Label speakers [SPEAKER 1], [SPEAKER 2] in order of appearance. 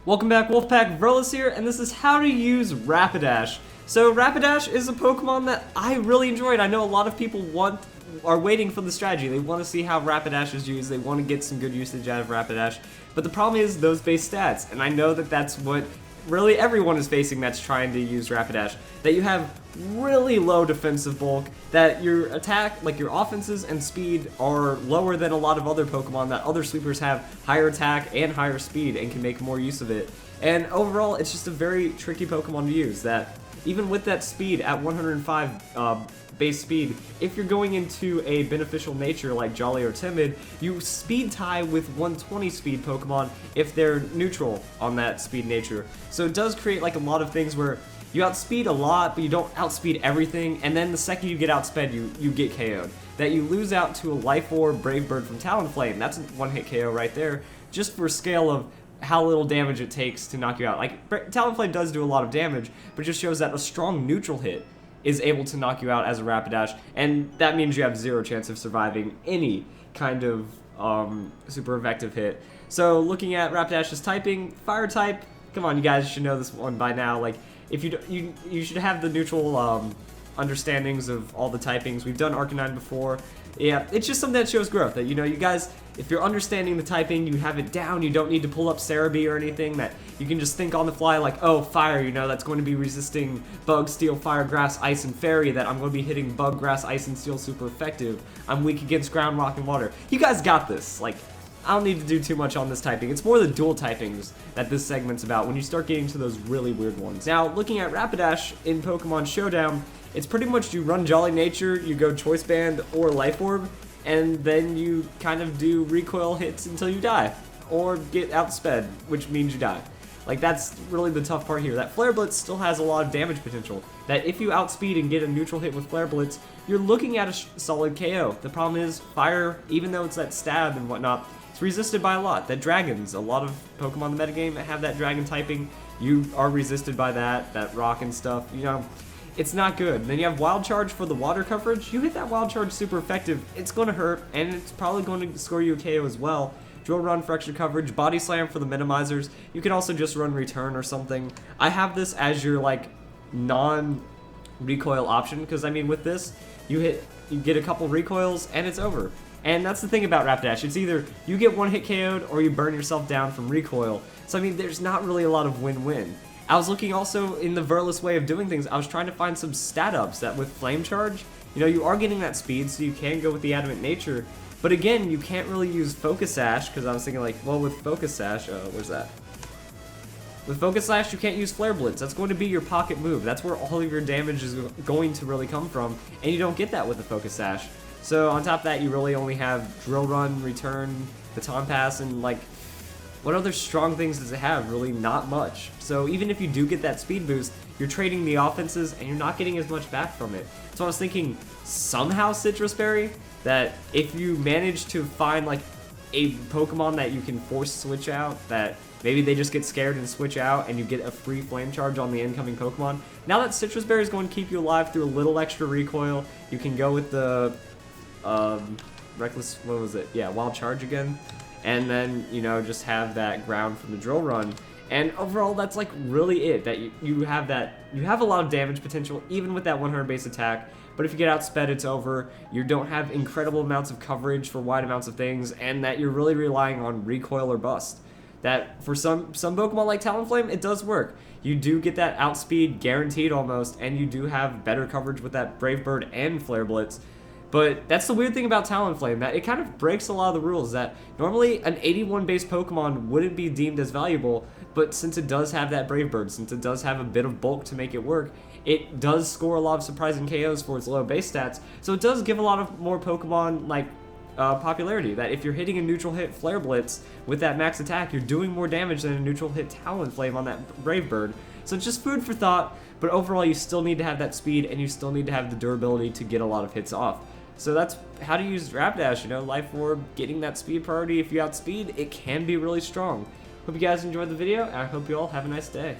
[SPEAKER 1] Welcome back, Wolfpack. Verlis here, and this is how to use Rapidash. So Rapidash is a Pokemon that I really enjoyed. I know a lot of people are waiting for the strategy. They want to see how Rapidash is used. They want to get some good usage out of Rapidash. But the problem is those base stats, and I know that that's what really everyone is facing that's trying to use Rapidash. That you have really low defensive bulk, that your attack, like your offenses and speed, are lower than a lot of other Pokemon, that other sweepers have higher attack and higher speed and can make more use of it. And overall, it's just a very tricky Pokemon to use, that even with that speed at 105 base speed, if you're going into a beneficial nature like Jolly or Timid, you speed tie with 120 speed Pokemon if they're neutral on that speed nature. So it does create like a lot of things where you outspeed a lot, but you don't outspeed everything, and then the second you get outsped, you get KO'd. That you lose out to a Life Orb Brave Bird from Talonflame, that's a one-hit KO right there, just for scale of how little damage it takes to knock you out. Like, Talonflame does do a lot of damage, but it just shows that a strong neutral hit is able to knock you out as a Rapidash, and that means you have zero chance of surviving any kind of super effective hit. So looking at Rapidash's typing, Fire type, come on, you guys should know this one by now. Like, if you should have the neutral understandings of all the typings. We've done Arcanine before. Yeah, it's just something that shows growth. That, you know, you guys, if you're understanding the typing, you have it down. You don't need to pull up Cerebi or anything. That you can just think on the fly, like, oh, fire. You know, that's going to be resisting Bug, Steel, Fire, Grass, Ice, and Fairy. That I'm going to be hitting Bug, Grass, Ice, and Steel super effective. I'm weak against Ground, Rock, and Water. You guys got this. Like, I don't need to do too much on this typing. It's more the dual typings that this segment's about when you start getting to those really weird ones. Now, looking at Rapidash in Pokemon Showdown, it's pretty much you run Jolly Nature, you go Choice Band or Life Orb, and then you kind of do recoil hits until you die, or get outsped, which means you die. Like, that's really the tough part here. That Flare Blitz still has a lot of damage potential. That if you outspeed and get a neutral hit with Flare Blitz, you're looking at a solid KO. The problem is, Fire, even though it's that stab and whatnot, it's resisted by a lot. That Dragons, a lot of Pokemon in the metagame that have that Dragon typing, you are resisted by that Rock and stuff, you know. It's not good. And then you have Wild Charge for the water coverage. You hit that Wild Charge super effective, it's going to hurt, and it's probably going to score you a KO as well. Drill Run for extra coverage, Body Slam for the minimizers. You can also just run Return or something. I have this as your, like, non-recoil option, because, I mean, with this, you get a couple recoils, and it's over. And that's the thing about Rapidash. It's either you get one hit KO'd or you burn yourself down from recoil. So, I mean, there's not really a lot of win-win. I was looking also in the Verlis way of doing things. I was trying to find some stat ups that with Flame Charge, you know, you are getting that speed, so you can go with the Adamant Nature. But again, you can't really use Focus Sash, because I was thinking like, well, with Focus Sash, where's that? With Focus Sash, you can't use Flare Blitz. That's going to be your pocket move. That's where all of your damage is going to really come from, and you don't get that with the Focus Sash. So on top of that, you really only have Drill Run, Return, Baton Pass, and like, what other strong things does it have? Really not much. So even if you do get that speed boost, you're trading the offenses and you're not getting as much back from it. So I was thinking somehow Citrus Berry, that if you manage to find like a Pokemon that you can force switch out, that maybe they just get scared and switch out and you get a free Flame Charge on the incoming Pokemon. Now that Citrus Berry is going to keep you alive through a little extra recoil, you can go with the Reckless, what was it? Yeah, Wild Charge again. And then, you know, just have that ground from the Drill Run. And overall, that's like really it. That you have a lot of damage potential, even with that 100 base attack. But if you get outsped, it's over. You don't have incredible amounts of coverage for wide amounts of things, and that you're really relying on recoil or bust. That for some Pokemon like Talonflame, it does work. You do get that outspeed guaranteed almost, and you do have better coverage with that Brave Bird and Flare Blitz. But that's the weird thing about Talonflame, that it kind of breaks a lot of the rules, that normally an 81 base Pokemon wouldn't be deemed as valuable, but since it does have that Brave Bird, since it does have a bit of bulk to make it work, it does score a lot of surprising KOs for its low base stats, so it does give a lot of more Pokemon, like, popularity, that if you're hitting a neutral hit Flare Blitz with that max attack, you're doing more damage than a neutral hit Talonflame on that Brave Bird. So it's just food for thought, but overall you still need to have that speed, and you still need to have the durability to get a lot of hits off. So that's how to use Rapidash, you know, Life Orb, getting that speed priority. If you outspeed, it can be really strong. Hope you guys enjoyed the video, and I hope you all have a nice day.